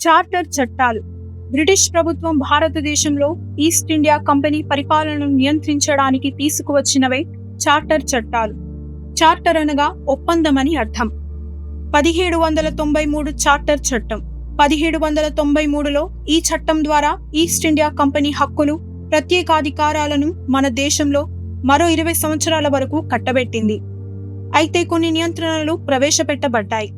Charter చట్టాలు. British ప్రభుత్వం భారతదేశంలో ఈస్ట్ ఇండియా కంపెనీ పరిపాలనను నియంత్రించడానికి తీసుకువచ్చినవే చార్టర్ చట్టాలు. చార్టర్ అనగా ఒప్పందమని అర్థం. 1793 చార్టర్ చట్టం. 1793లో ఈ చట్టం ద్వారా ఈస్ట్ ఇండియా కంపెనీ హక్కులు, ప్రత్యేకాధికారాలను మన దేశంలో మరో 20 సంవత్సరాల వరకు కట్టబెట్టింది. అయితే కొన్ని నియంత్రణలు ప్రవేశపెట్టబడ్డాయి.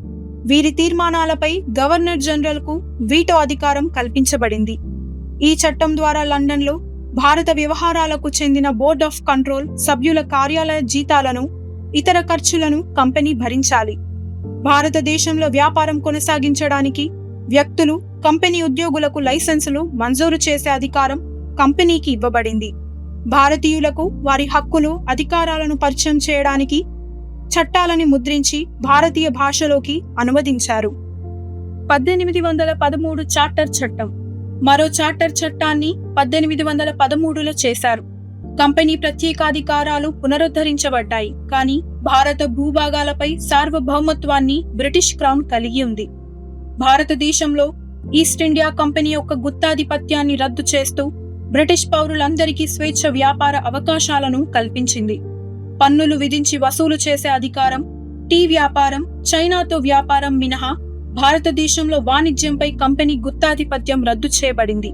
వీరి తీర్మానాలపై గవర్నర్ జనరల్కు వీటో అధికారం కల్పించబడింది. ఈ చట్టం ద్వారా లండన్లో భారత వ్యవహారాలకు చెందిన బోర్డ్ ఆఫ్ కంట్రోల్ సభ్యుల కార్యాలయ జీతాలను, ఇతర ఖర్చులను కంపెనీ భరించాలి. భారతదేశంలో వ్యాపారం కొనసాగించడానికి వ్యక్తులు, కంపెనీ ఉద్యోగులకు లైసెన్సులు మంజూరు చేసే అధికారం కంపెనీకి ఇవ్వబడింది. భారతీయులకు వారి హక్కులు, అధికారాలను పరిచయం చేయడానికి చట్టాలని ముద్రించి భారతీయ భాషలోకి అనువదించారు. 1813 చార్టర్ చట్టం. మరో చార్టర్ చట్టాన్ని 1813లో చేశారు. కంపెనీ ప్రత్యేకాధికారాలు పునరుద్ధరించబడ్డాయి, కానీ భారత భూభాగాలపై సార్వభౌమత్వాన్ని బ్రిటిష్ క్రౌన్ కలిగి ఉంది. భారతదేశంలో ఈస్ట్ ఇండియా కంపెనీ యొక్క గుత్తాధిపత్యాన్ని రద్దు చేస్తూ బ్రిటిష్ పౌరులందరికీ స్వేచ్ఛ వ్యాపార అవకాశాలను కల్పించింది. పన్నులు విధించి వసూలు చేసే అధికారం, టీ వ్యాపారం, చైనాతో వ్యాపారం మినహా భారతదేశంలో వాణిజ్యంపై కంపెనీ గుత్తాధిపత్యం రద్దు చేయబడింది.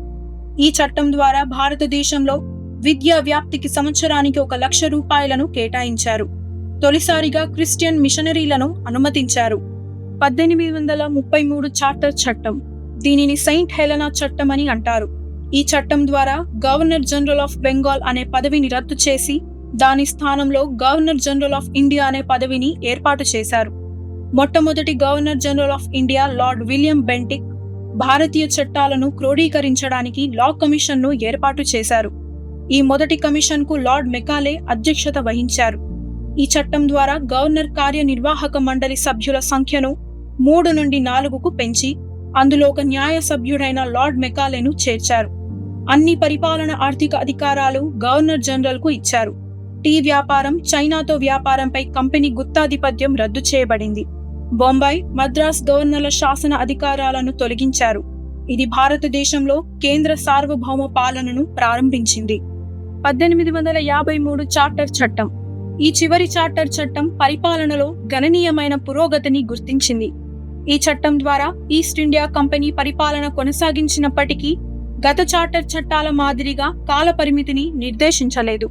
ఈ చట్టం ద్వారా భారతదేశంలో విద్యా వ్యాప్తికి సంవత్సరానికి 1 లక్ష రూపాయలను కేటాయించారు. తొలిసారిగా క్రిస్టియన్ మిషనరీలను అనుమతించారు. 1833 చార్టర్ చట్టం. దీనిని సెయింట్ హెలెనా చట్టం అని అంటారు. ఈ చట్టం ద్వారా గవర్నర్ జనరల్ ఆఫ్ బెంగాల్ అనే పదవిని రద్దు చేసి దాని స్థానంలో గవర్నర్ జనరల్ ఆఫ్ ఇండియా అనే పదవిని ఏర్పాటు చేశారు. మొట్టమొదటి governor general of India lord William Bentinck భారతీయ చట్టాలను క్రోడీకరించడానికి లా కమిషన్ను ఏర్పాటు చేశారు. ఈ మొదటి కమిషన్కు లార్డ్ మెకాలే అధ్యక్షత వహించారు. ఈ చట్టం ద్వారా గవర్నర్ కార్యనిర్వాహక మండలి సభ్యుల సంఖ్యను 3 నుండి 4కు పెంచి అందులో ఒక న్యాయ సభ్యుడైన లార్డ్ మెకాలేను చేర్చారు. అన్ని పరిపాలన, ఆర్థిక అధికారాలు గవర్నర్ జనరల్కు ఇచ్చారు. టీ వ్యాపారం, చైనాతో వ్యాపారంపై కంపెనీ గుత్తాధిపత్యం రద్దు చేయబడింది. బొంబాయి, మద్రాస్ గవర్నర్ల శాసన అధికారాలను తొలగించారు. ఇది భారతదేశంలో కేంద్ర సార్వభౌమ పాలనను ప్రారంభించింది. 1853 చార్టర్ చట్టం. ఈ చివరి చార్టర్ చట్టం పరిపాలనలో గణనీయమైన పురోగతిని గుర్తించింది. ఈ చట్టం ద్వారా ఈస్ట్ ఇండియా కంపెనీ పరిపాలన కొనసాగించినప్పటికీ గత చార్టర్ చట్టాల మాదిరిగా కాల పరిమితిని నిర్దేశించలేదు.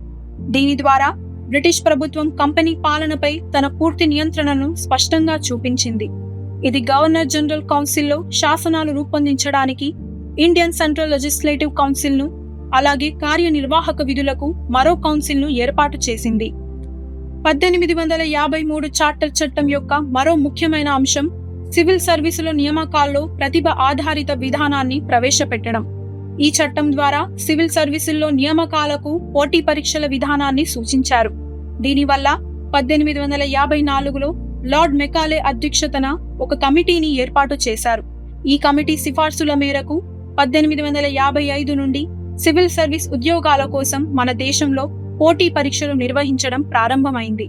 దీని ద్వారా బ్రిటిష్ ప్రభుత్వం కంపెనీ పాలనపై తన పూర్తి నియంత్రణను స్పష్టంగా చూపించింది. ఇది గవర్నర్ జనరల్ కౌన్సిల్లో శాసనాలు రూపొందించడానికి, ఇండియన్ సెంట్రల్ లెజిస్లేటివ్ కౌన్సిల్ను, అలాగే కార్యనిర్వాహక విధులకు మరో కౌన్సిల్ను ఏర్పాటు చేసింది. 1853 చార్టర్ చట్టం యొక్క మరో ముఖ్యమైన అంశం సివిల్ సర్వీసుల నియామకాల్లో ప్రతిభ ఆధారిత విధానాన్ని ప్రవేశపెట్టడం. ఈ చట్టం ద్వారా సివిల్ సర్వీసుల్లో నియామకాలకు పోటీ పరీక్షల విధానాన్ని సూచించారు. దీనివల్ల 1854లో లార్డ్ మెకాలే అధ్యక్షతన ఒక కమిటీని ఏర్పాటు చేశారు. ఈ కమిటీ సిఫార్సుల మేరకు 1855 నుండి సివిల్ సర్వీస్ ఉద్యోగాల కోసం మన దేశంలో పోటీ పరీక్షలు నిర్వహించడం ప్రారంభమైంది.